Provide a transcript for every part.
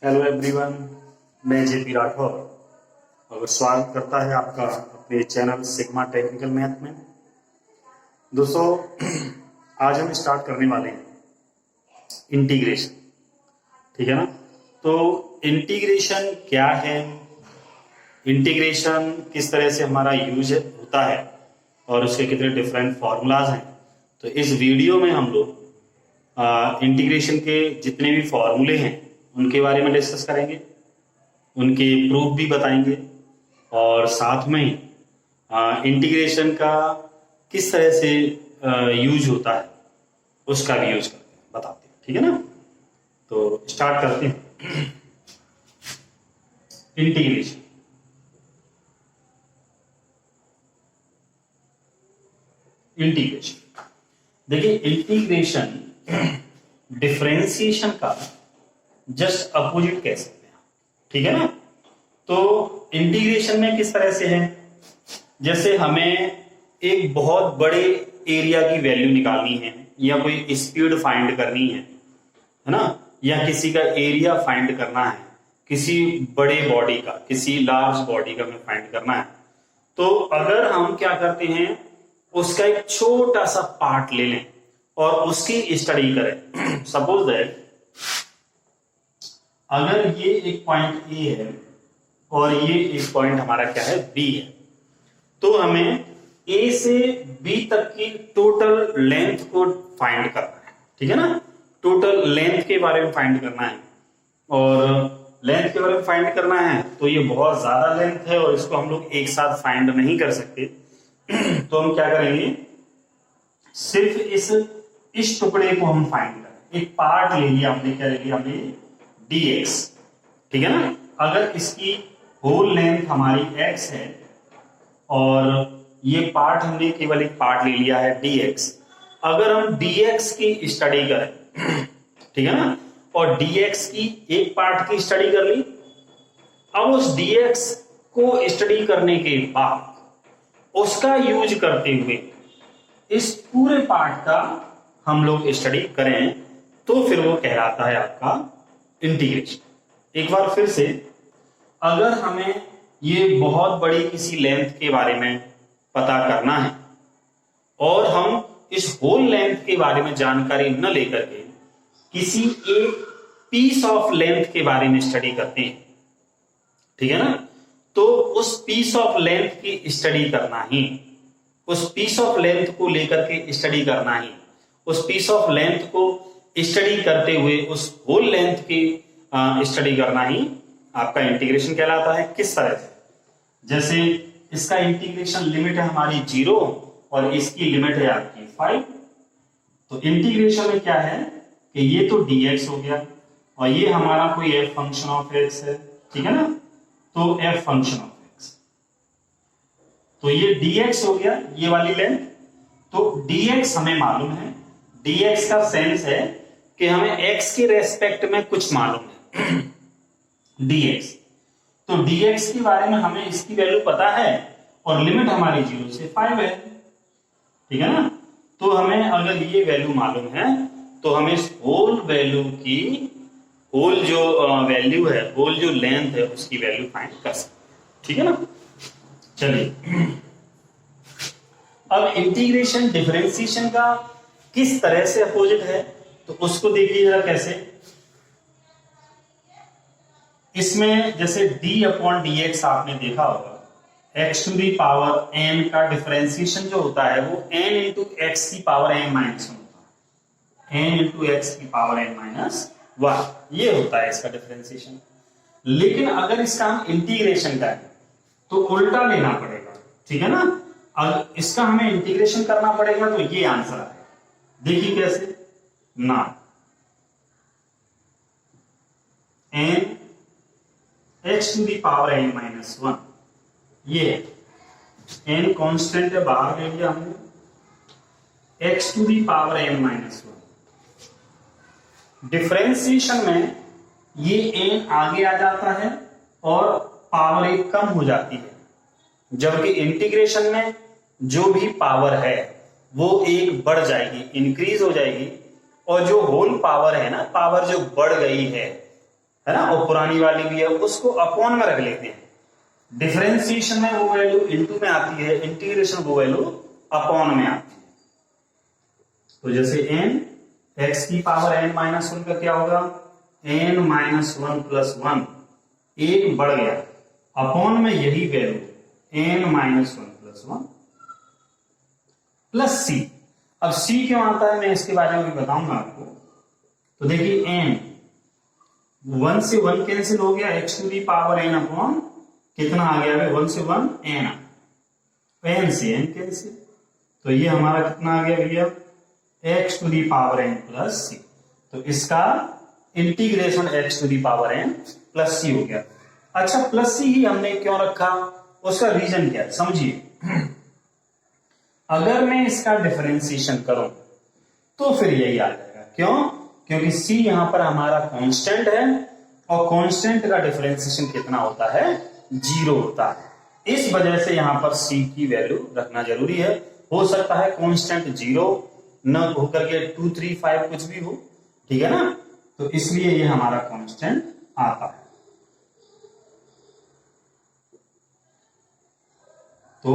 Hello everyone, मैं JP Rathore और स्वागत करता है आपका अपने चैनल सिग्मा टेक्निकल मैथ में। दोस्तों, आज हम स्टार्ट करने वाले हैं इंटीग्रेशन। ठीक है ना? तो इंटीग्रेशन क्या है, इंटीग्रेशन किस तरह से हमारा यूज होता है और उसके कितने डिफरेंट फॉर्मूलाज हैं, तो इस वीडियो में हम लोग इंटीग्रेशन के जितने भी फॉर्मूले हैं उनके बारे में डिस्कस करेंगे, उनके प्रूफ भी बताएंगे और साथ में इंटीग्रेशन का किस तरह से यूज होता है उसका भी यूज करते हैं, बताते हैं। ठीक है ना? तो स्टार्ट करते हैं इंटीग्रेशन। इंटीग्रेशन देखिए, इंटीग्रेशन डिफरेंशिएशन का जस्ट अपोजिट कह सकते हैं। ठीक है ना? तो इंटीग्रेशन में किस तरह से है, जैसे हमें एक बहुत बड़े एरिया की वैल्यू निकालनी है या कोई स्पीड फाइंड करनी है ना, या किसी का एरिया फाइंड करना है, किसी बड़े बॉडी का, किसी लार्ज बॉडी का हमें फाइंड करना है। तो अगर हम क्या करते हैं, उसका एक छोटा सा पार्ट ले लें और उसकी स्टडी करें। सपोज दैट अगर ये एक पॉइंट ए है और ये एक पॉइंट हमारा क्या है, बी है, तो हमें ए से बी तक की टोटल लेंथ को फाइंड करना है। ठीक है ना? टोटल लेंथ के बारे में फाइंड करना है, और लेंथ के बारे में फाइंड करना है तो ये बहुत ज्यादा लेंथ है और इसको हम लोग एक साथ फाइंड नहीं कर सकते। तो हम क्या करेंगे, सिर्फ इस टुकड़े को हम फाइंड करें। एक पार्ट ले लिया हमने, क्या ले लिया हमने, dx। ठीक है ना? अगर इसकी होल लेंथ हमारी x है और ये पार्ट हमने केवल एक पार्ट ले लिया है dx, अगर हम dx की स्टडी करें, ठीक है ना, और dx की एक पार्ट की स्टडी कर ली, अब उस dx को स्टडी करने के बाद उसका यूज करते हुए इस पूरे पार्ट का हम लोग स्टडी करें तो फिर वो कहलाता है आपका इंटीग्रेशन। एक बार फिर से, अगर हमें ये बहुत बड़ी किसी लेंथ के बारे में पता करना है और हम इस होल लेंथ के बारे में जानकारी न लेकर के किसी एक पीस ऑफ लेंथ के बारे में स्टडी करते हैं, ठीक है ना, तो उस पीस ऑफ लेंथ की स्टडी करना ही, उस पीस ऑफ लेंथ को लेकर के स्टडी करना ही, उस पीस ऑफ लेंथ को स्टडी करते हुए उस होल लेंथ की स्टडी करना ही आपका इंटीग्रेशन कहलाता है। किस तरह से, जैसे इसका इंटीग्रेशन लिमिट है हमारी 0 और इसकी लिमिट है आपकी 5। तो इंटीग्रेशन में क्या है कि ये तो dx हो गया और ये हमारा कोई f फंक्शन ऑफ x है। ठीक है ना? तो f फंक्शन ऑफ x, तो ये dx हो गया, ये वाली लेंथ। तो dx हमें मालूम है, dx का सेंस है कि हमें x के रेस्पेक्ट में कुछ मालूम है, dx। तो dx के बारे में हमें इसकी वैल्यू पता है और लिमिट हमारी 0 से 5 है। ठीक है ना? तो हमें अगर ये वैल्यू मालूम है तो हमें इस होल वैल्यू की, होल जो वैल्यू है, होल जो लेंथ है, उसकी वैल्यू फाइंड कर सकते। ठीक है ना? चलिए, अब इंटीग्रेशन डिफरेंशिएशन का किस तरह से अपोजिट है तो उसको देखिए जरा कैसे। इसमें जैसे d/dx आपने देखा होगा, x to the power n का डिफरेंशिएशन जो होता है वो n इंटू एक्स की पावर n माइनस होता है, n इंटू एक्स की पावर n माइनस 1, ये होता है इसका डिफरेंशिएशन। लेकिन अगर इसका हम इंटीग्रेशन करें तो उल्टा लेना पड़ेगा। ठीक है ना? अगर इसका हमें इंटीग्रेशन करना पड़ेगा तो ये आंसर आएगा। देखिए कैसे ना, n x to the power n minus 1, ये n कांस्टेंट है, बाहर ले लिया हमने, x to the power n minus 1। Differentiation में ये n आगे आ जाता है और पावर 1 कम हो जाती है, जबकि इंटीग्रेशन में जो भी पावर है वो 1 बढ़ जाएगी, इंक्रीज हो जाएगी, और जो होल पावर है ना, पावर जो बढ़ गई है है ना, और पुरानी वाली भी है, उसको अपॉन में रख लेते हैं। डिफरेंशिएशन में वो वैल्यू इनटू में आती है, इंटीग्रेशन वो वैल्यू अपॉन में आती है। तो जैसे n x की पावर n माइनस वन का क्या होगा, n minus one plus one, एक बढ़ गया, अपॉन में यही value n minus one plus one plus c। अब c क्यों आता है मैं इसके बारे में भी बताऊंगा आपको। तो देखिए n, वन से वन कैंसिल हो गया, x to the power n upon कितना आ गया, वन से वन n, n से n कैंसिल, तो ये हमारा कितना आ गया भैया, x to the power n plus c। तो इसका integration x to the power n plus c हो गया। अच्छा, प्लस c ही हमने क्यों रखा, उसका रीजन क्या है समझिए। अगर मैं इसका डिफरेंशिएशन करूं तो फिर यही आ जाएगा, क्यों, क्योंकि c यहां पर हमारा कांस्टेंट है, और कांस्टेंट का डिफरेंशिएशन कितना होता है, 0 होता है। इस वजह से यहां पर c की वैल्यू रखना जरूरी है। हो सकता है कांस्टेंट 0 न होकर के 2, 3, 5 कुछ भी हो, ठीक है ना, तो इसलिए ये हमारा कांस्टेंट आता है। तो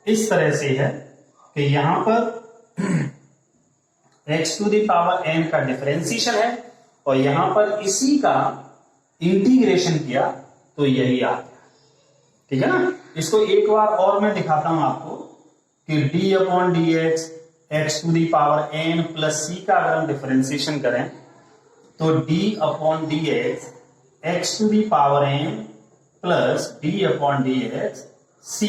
इस तरह से है कि यहां पर x to the power n का डिफरेंशिएशन है, और यहां पर इसी का इंटीग्रेशन किया तो यही आ गया, ठीक है ना। इसको एक बार और मैं दिखाता हूं आपको कि d upon d x, x to the power n plus c का अगर हम डिफरेंशिएशन करें तो d upon d x, x to the power n plus d upon d x c।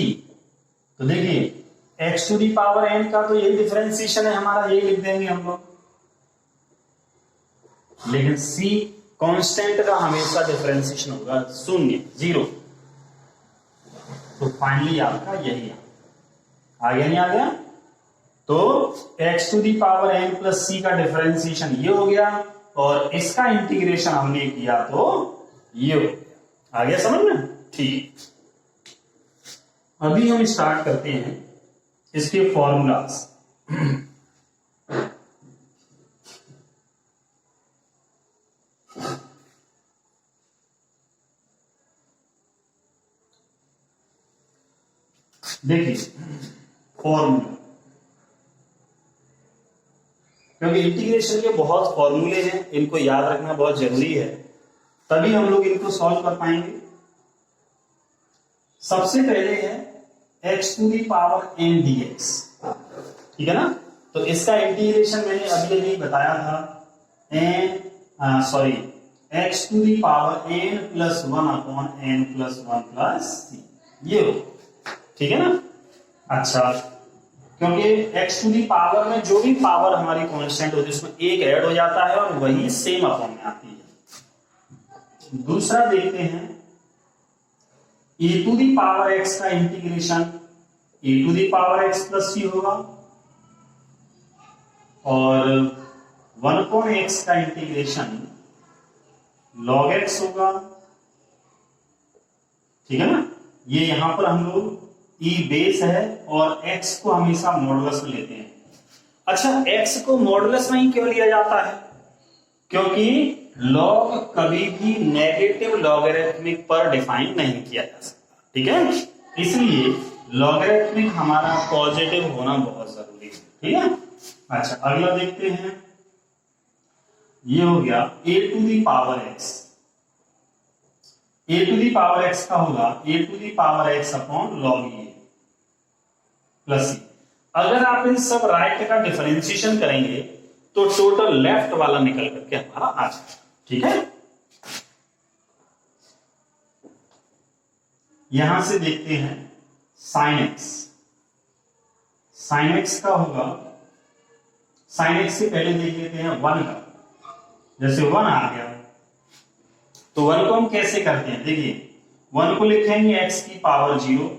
तो देखिए x to the power n का तो यही डिफरेंशिएशन है हमारा, यही लिख देंगे हम लोग, लेकिन c कांस्टेंट का हमेशा डिफरेंशिएशन होगा 0, 0। तो फाइनली आपका यही आ गया, नहीं आ गया, तो x to the power n plus c का डिफरेंशिएशन ये हो गया, और इसका इंटीग्रेशन हमने किया तो ये हो गया। आ गया समझ में, ठीक। अभी हम स्टार्ट करते हैं इसके फॉर्मूलास। देखिए फॉर्मूला, क्योंकि इंटीग्रेशन के बहुत फॉर्मूले हैं, इनको याद रखना बहुत जरूरी है, तभी हम लोग इनको सॉल्व कर पाएंगे। सबसे पहले है x to the power n dx, ठीक है ना। तो इसका इंटीग्रेशन मैंने अभी अभी बताया था, x to the power n plus one upon n plus one plus c, ये हो, ठीक है ना। अच्छा, क्योंकि x टू दी पावर में जो भी पावर हमारी कांस्टेंट होती है उसमें एक ऐड हो जाता है और वही सेम अपॉन में आती है। दूसरा देखते हैं e to the power x का integration e to the power x plus c होगा, और 1 अपॉन x का इंटीग्रेशन log x होगा, ठीक है ना। ये यहां पर हम लोग e बेस है और x को हमेशा मॉडुलस में लेते हैं। अच्छा, x को मॉडुलस में ही क्यों लिया जाता है, क्योंकि log कभी भी नेगेटिव लॉगरिथमिक पर डिफाइन नहीं किया जा सकता, ठीक है, इसलिए लॉगरिथमिक हमारा पॉजिटिव होना बहुत जरूरी है, ठीक है। अच्छा, अगला देखते हैं, ये हो गया a to the power x, a to the power x का होगा a to the power x upon log e plus c। अगर आप इन सब राइट का डिफरेंशिएशन करेंगे तो टोटल लेफ्ट वाला निकल करके हमारा आ जाएगा, ठीक है। यहां से देखते हैं साइन एक्स, साइन एक्स का होगा, साइन एक्स से पहले देख लेते हैं 1 का। जैसे 1 आ गया तो 1 को हम कैसे करते हैं, देखिए 1 को लिखेंगे x की पावर 0,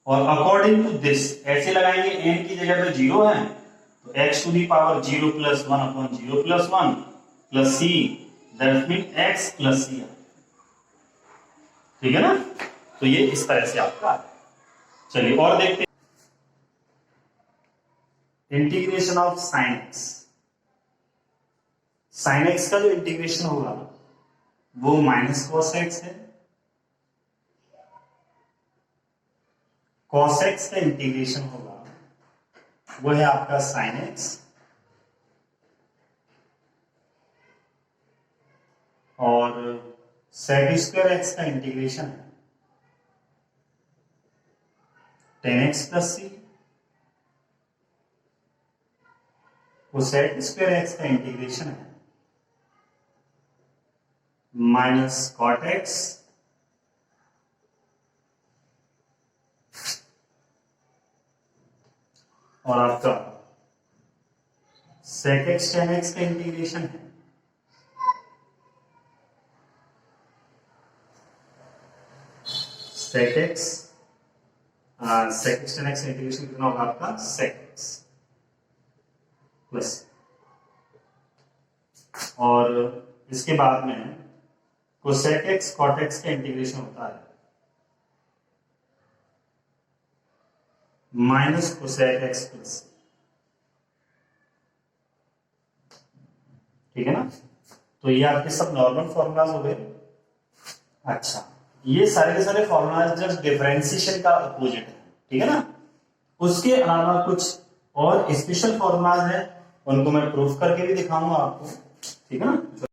और अकॉर्डिंग टू दिस ऐसे लगाएंगे, n की जगह पे 0 है तो x to the power 0 plus 1 upon 0 plus 1 plus c, that mean x plus c, ठीक है ना। तो ये इस तरह से आपका, चलिए और देखते हैं integration of sine x. Sine x का जो इंटीग्रेशन होगा वो माइनस कॉस एक्स है, कॉस एक्स का इंटीग्रेशन होगा वो है आपका साइन एक्स, और सेक स्क्वायर एक्स का इंटीग्रेशन है टेन एक्स प्लस सी, कोसेक स्क्वायर एक्स का इंटीग्रेशन है माइनस कॉट एक्स और आपका सेक एक्स टेन एक्स का इंटीग्रेशन है सेक एक्स टेन एक्स का इंटीग्रेशन कितना होगा आपका सेक एक्स प्लस, और इसके बाद में कोसेक एक्स कॉट एक्स का इंटीग्रेशन होता है माइनस कोसेक एक्स प्लस, ठीक है ना। तो ये आपके सब नॉर्मल फॉर्मूलाज हो गए। अच्छा, ये सारे के सारे फॉर्मूलाज जस्ट डिफरेंशिएशन का अपोजिट है, ठीक है ना। उसके अलावा कुछ और स्पेशल फॉर्मूलाज हैं, उनको मैं प्रूफ करके भी दिखाऊंगा आपको, ठीक है ना।